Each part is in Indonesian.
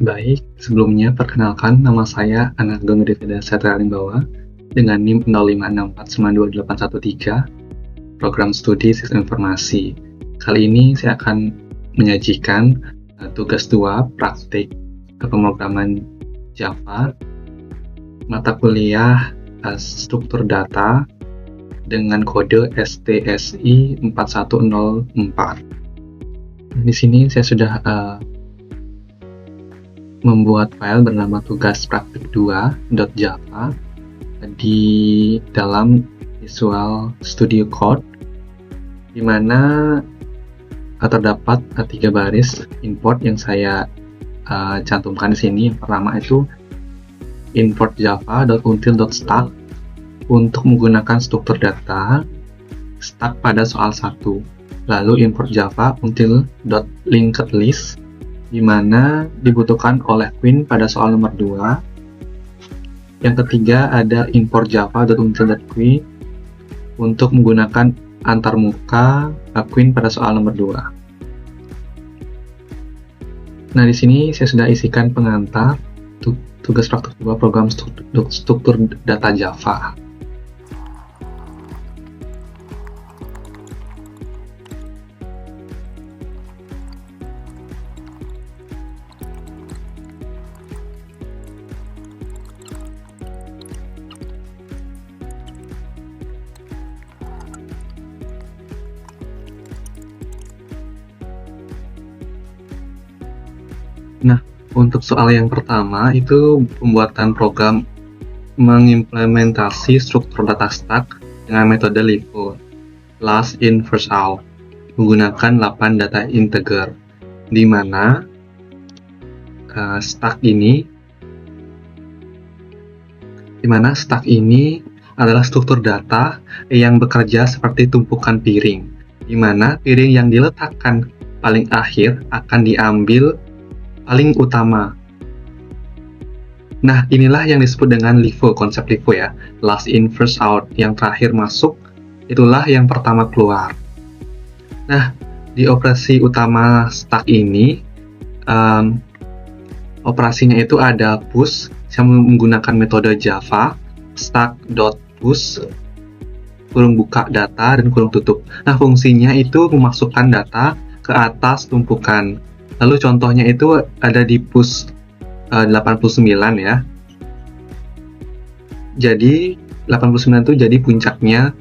Baik, sebelumnya perkenalkan nama saya Anageng Devida Satria Limbawa dengan NIM 0564928113, Program Studi Sistem Informasi. Kali ini saya akan menyajikan tugas 2 praktik pemrograman Java, mata kuliah struktur data dengan kode STSI 4104. Di sini saya sudah membuat file bernama tugas praktik 2.java di dalam Visual Studio Code, di mana terdapat 3 baris import yang saya cantumkan di sini. Yang pertama itu import java.until.stack untuk menggunakan struktur data stack pada soal 1. Lalu import java until.linkedList di mana dibutuhkan oleh Queen pada soal nomor 2. Yang ketiga ada import java.until.queue untuk menggunakan antarmuka Queen pada soal nomor 2. Nah, di sini saya sudah isikan pengantar tugas praktik 2 program struktur data Java. Nah, untuk soal yang pertama itu pembuatan program mengimplementasi struktur data stack dengan metode LIFO, last in first out, menggunakan 8 data integer, di mana stack ini adalah struktur data yang bekerja seperti tumpukan piring, di mana piring yang diletakkan paling akhir akan diambil paling utama. Nah, inilah yang disebut dengan LIFO, konsep LIFO ya, last in first out, yang terakhir masuk itulah yang pertama keluar. Nah, di operasi utama stack ini operasinya itu ada push yang menggunakan metode Java, stack.push kurung buka data dan kurung tutup. Nah, fungsinya itu memasukkan data ke atas tumpukan. Lalu contohnya itu ada di push 89 ya. Jadi 89 itu jadi puncaknya,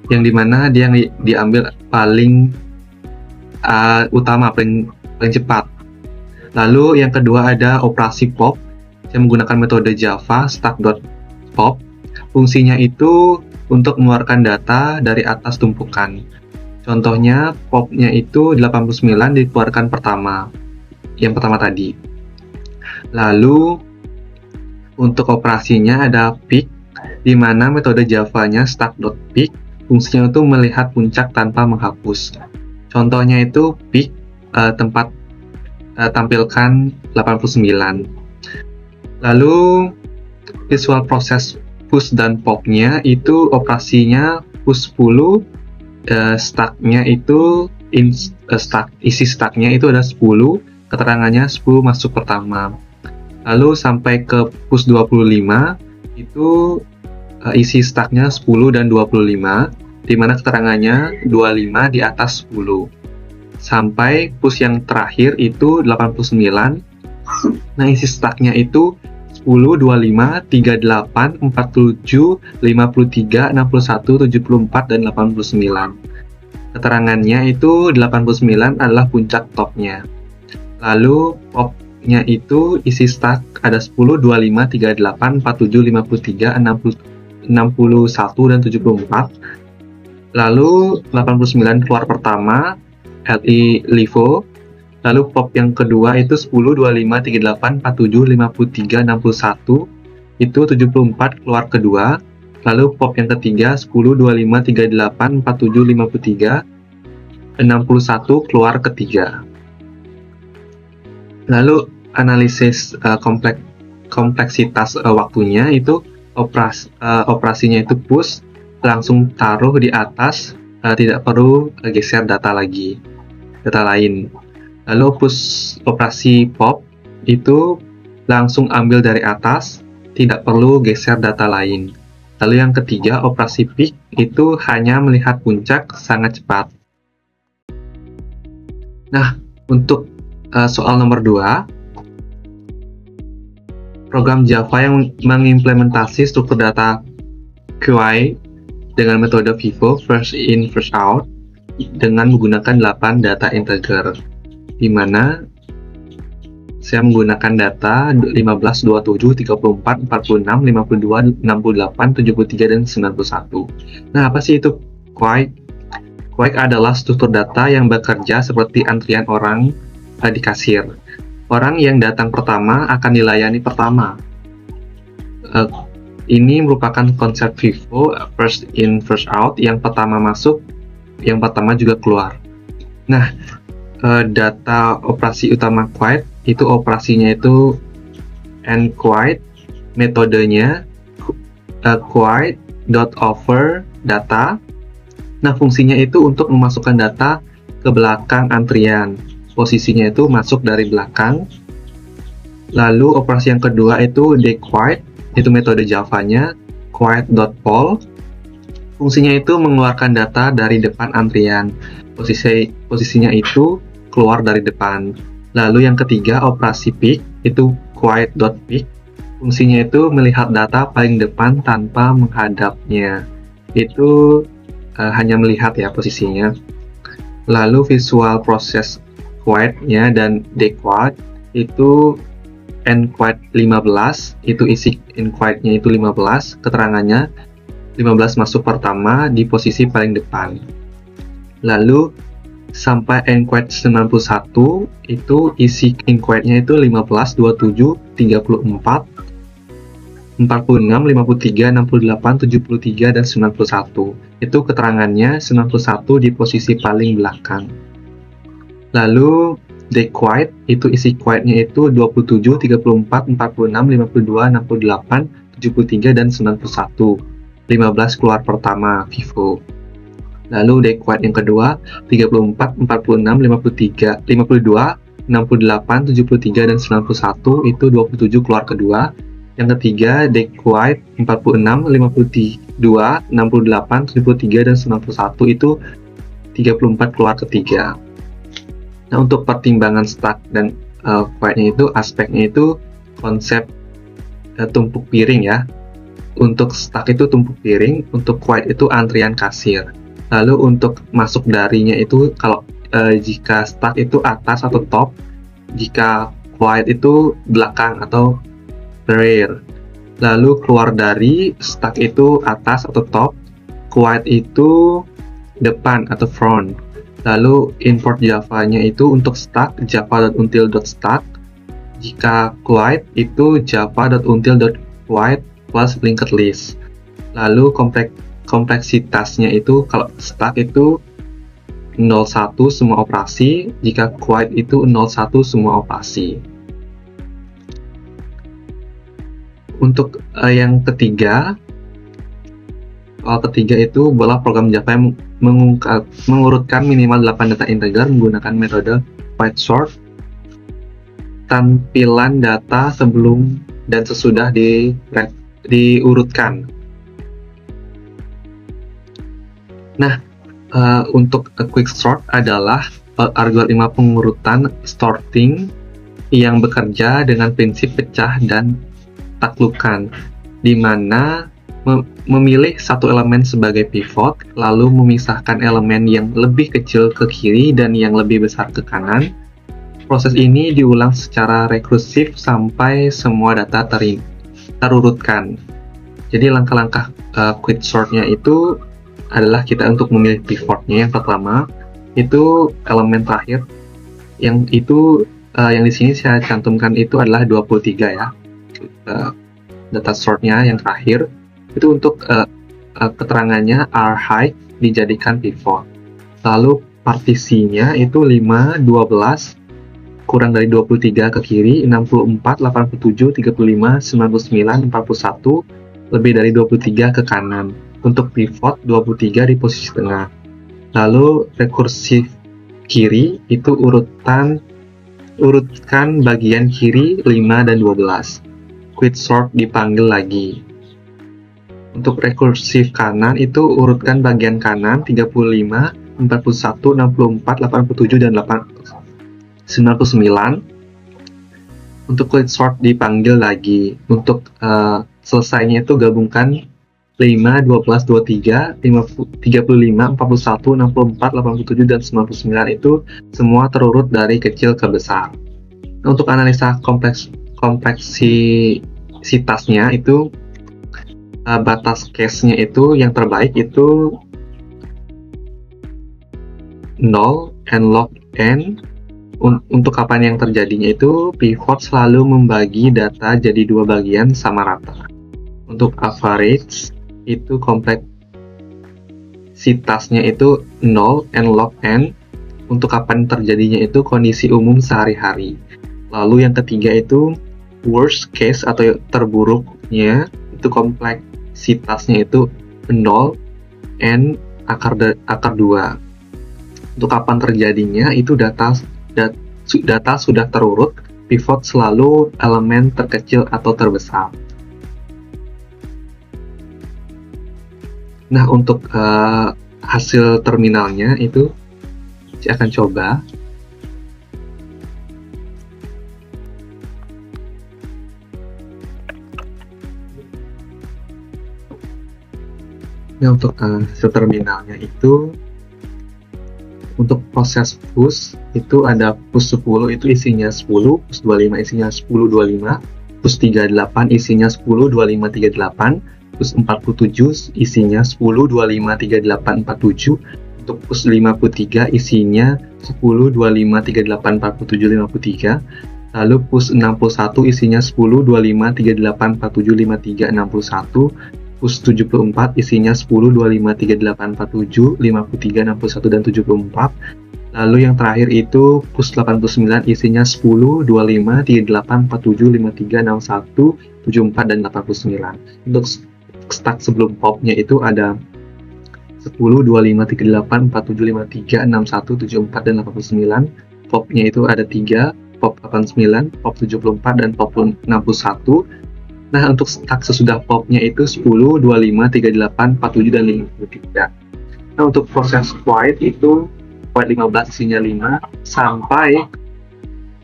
yang dimana dia yang diambil paling utama, paling cepat. Lalu yang kedua ada operasi pop yang menggunakan metode Java stack.pop. Fungsinya itu untuk mengeluarkan data dari atas tumpukan. Contohnya popnya itu 89 dikeluarkan pertama, yang pertama tadi. Lalu untuk operasinya ada pick, di mana metode Java-nya stack.pick fungsinya itu melihat puncak tanpa menghapus. Contohnya itu pick tampilkan 89. Lalu visual proses push dan pop-nya itu operasinya push 10, stack-nya itu isi stack-nya itu ada 10, keterangannya 10 masuk pertama. Lalu sampai ke push 25 itu isi stack-nya 10 dan 25, di mana keterangannya 25 di atas 10. Sampai push yang terakhir itu 89. Nah, isi stack-nya itu 10, 25, 38, 47, 53, 61, 74, dan 89. Keterangannya itu 89 adalah puncak topnya. Lalu popnya itu isi stack ada 10, 25, 38, 47, 53, 61, dan 74. Lalu 89 keluar pertama, LIFO. Lalu pop yang kedua itu 10, 25, 38, 47, 53, 61. Itu 74 keluar kedua. Lalu pop yang ketiga 10, 25, 38, 47, 53, 61 keluar ketiga. Lalu analisis kompleksitas waktunya itu operasinya itu push, langsung taruh di atas, tidak perlu geser data lain. Lalu operasi pop itu langsung ambil dari atas, tidak perlu geser data lain. Lalu yang ketiga, operasi pick itu hanya melihat puncak sangat cepat. Nah, untuk soal nomor 2, program Java yang mengimplementasi struktur data QI dengan metode FIFO, first in, first out, dengan menggunakan 8 data integer, di mana saya menggunakan data 15, 27, 34, 46, 52, 68, 73, dan 91. Nah, apa sih itu QI? QI adalah struktur data yang bekerja seperti antrian orang di kasir. Orang yang datang pertama akan dilayani pertama. Ini merupakan konsep FIFO, first in, first out, yang pertama masuk, yang pertama juga keluar. Nah, data operasi utama QUITE itu operasinya itu nQuite, metodenya QUITE.over data. Nah, fungsinya itu untuk memasukkan data ke belakang antrian. Posisinya itu masuk dari belakang. Lalu operasi yang kedua itu dQuite, itu metode Java-nya QUITE.poll. Fungsinya itu mengeluarkan data dari depan antrian. Posisinya itu keluar dari depan. Lalu yang ketiga, operasi pick, itu QUITE.pick. Fungsinya itu melihat data paling depan tanpa menghadapnya. Itu hanya melihat ya posisinya. Lalu visual proses QUITE-nya dan dQuite itu nQuite 15, itu isi nQuite-nya itu 15, keterangannya 15 masuk pertama di posisi paling depan. Lalu sampai nQuite 91 itu isi nQuite-nya itu 15, 27, 34, 46, 53, 68, 73, dan 91. Itu keterangannya 91 di posisi paling belakang. Lalu dQuite itu isi QUITE-nya itu 27, 34, 46, 52, 68, 73, dan 91. 15 keluar pertama, FIFO. Lalu dQuite yang kedua, 34, 46, 53, 52, 68, 73, dan 91, itu 27 keluar kedua. Yang ketiga, dQuite 46, 52, 68, 73, dan 91, itu 34 keluar ketiga. Nah, untuk pertimbangan stack dan QUITE-nya itu, aspeknya itu konsep tumpuk piring ya. Untuk stack itu tumpuk piring, untuk QUITE itu antrian kasir. Lalu untuk masuk darinya itu, kalau jika stack itu atas atau top, jika QUITE itu belakang atau rear. Lalu keluar dari stack itu atas atau top, QUITE itu depan atau front. Lalu import Java-nya itu untuk stack java.until.stack. Jika QUITE itu java.until.QUITE plus linked list. Lalu kompleksitasnya itu, kalau stack itu 01 semua operasi, jika QUITE itu 01 semua operasi. Untuk yang ketiga, soal ketiga itu adalah program Java yang mengurutkan minimal 8 data integer menggunakan metode QUITE-sort. Tampilan data sebelum dan sesudah diurutkan. Nah, untuk quicksort adalah algoritma pengurutan sorting yang bekerja dengan prinsip pecah dan taklukan, di mana memilih satu elemen sebagai pivot, lalu memisahkan elemen yang lebih kecil ke kiri dan yang lebih besar ke kanan. Proses ini diulang secara rekursif sampai semua data terurutkan. Jadi langkah-langkah quicksort-nya itu adalah kita untuk memilih pivotnya. Yang pertama itu elemen terakhir, yang itu yang di sini saya cantumkan itu adalah 23 ya. Data sortnya yang terakhir itu untuk keterangannya r_height dijadikan pivot. Lalu partisinya itu 5, 12 kurang dari 23 ke kiri, 64, 87, 35, 99, 41 lebih dari 23 ke kanan. Untuk pivot 23 di posisi tengah. Lalu rekursif kiri itu urutkan bagian kiri 5 dan 12. Quicksort dipanggil lagi. Untuk rekursif kanan itu urutkan bagian kanan 35, 41, 64, 87 dan 99. Untuk quicksort dipanggil lagi. Untuk selesainya itu gabungkan 5, 12, 23, 35, 41, 64, 87, dan 99 itu semua terurut dari kecil ke besar. Untuk analisa kompleksitasnya itu batas case-nya itu yang terbaik itu 0 and log n. Untuk kapan yang terjadinya itu pivot selalu membagi data jadi dua bagian sama rata. Untuk average itu kompleksitasnya itu 0 and log n. Untuk kapan terjadinya itu kondisi umum sehari-hari. Lalu yang ketiga itu worst case atau terburuknya itu kompleksitasnya itu 0 n akar 2. Untuk kapan terjadinya itu data sudah terurut, pivot selalu elemen terkecil atau terbesar. Nah, untuk hasil terminalnya itu saya akan coba. Nah, untuk hasil terminalnya itu untuk proses push itu ada push 10 itu isinya 10, push 25 isinya 10 25, push 38 isinya 10 25 38, push 47 isinya 10 25 38 47, untuk push 53 isinya 10 25 38 47 53, lalu push 61 isinya 10 25 38 47 53 61, push 74 isinya 10, 25, 38, 47, 53, 61, dan 74. Lalu yang terakhir itu push 89 isinya 10, 25, 38, 47, 53, 61, 74, dan 89. Untuk stack sebelum popnya itu ada 10, 25, 38, 47, 53, 61, 74, dan 89. Popnya itu ada 3, pop 89, pop 74, dan pop 61. Nah, untuk stack sesudah popnya itu 10, 25, 38, 47, dan 53. Nah, untuk proses quiet itu quiet 15 isinya 5 sampai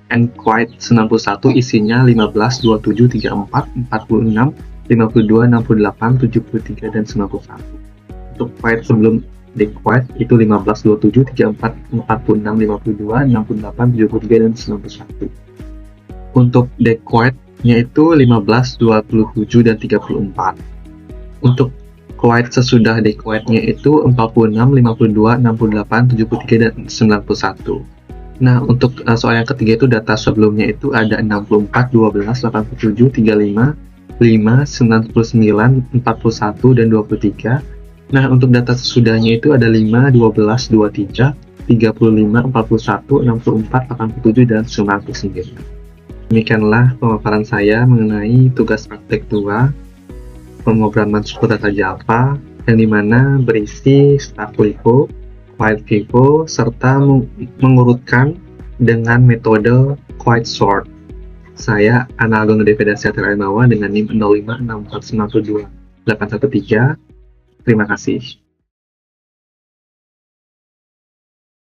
and quiet 91 isinya 15, 27, 34, 46, 52, 68, 73, dan 91. Untuk quiet sebelum dequiet itu 15, 27, 34, 46, 52, 68, 73, dan 91. Untuk dequiet yaitu 15, 27, dan 34. Untuk quiet sesudah dequietnya itu 46, 52, 68, 73, dan 91. Nah, untuk soal yang ketiga itu data sebelumnya itu ada 64, 12, 87, 35, 5, 99, 41, dan 23. Nah, untuk data sesudahnya itu ada 5, 12, 23, 35, 41, 64, 87, dan 99. Demikianlah pemaparan saya mengenai tugas praktek 2 pemrograman suku data Java yang dimana berisi stack FIFO, quiet FIFO, serta mengurutkan dengan metode quicksort. Saya Analgon Devedasya Teraimawa dengan NIM 056492 813. Terima kasih.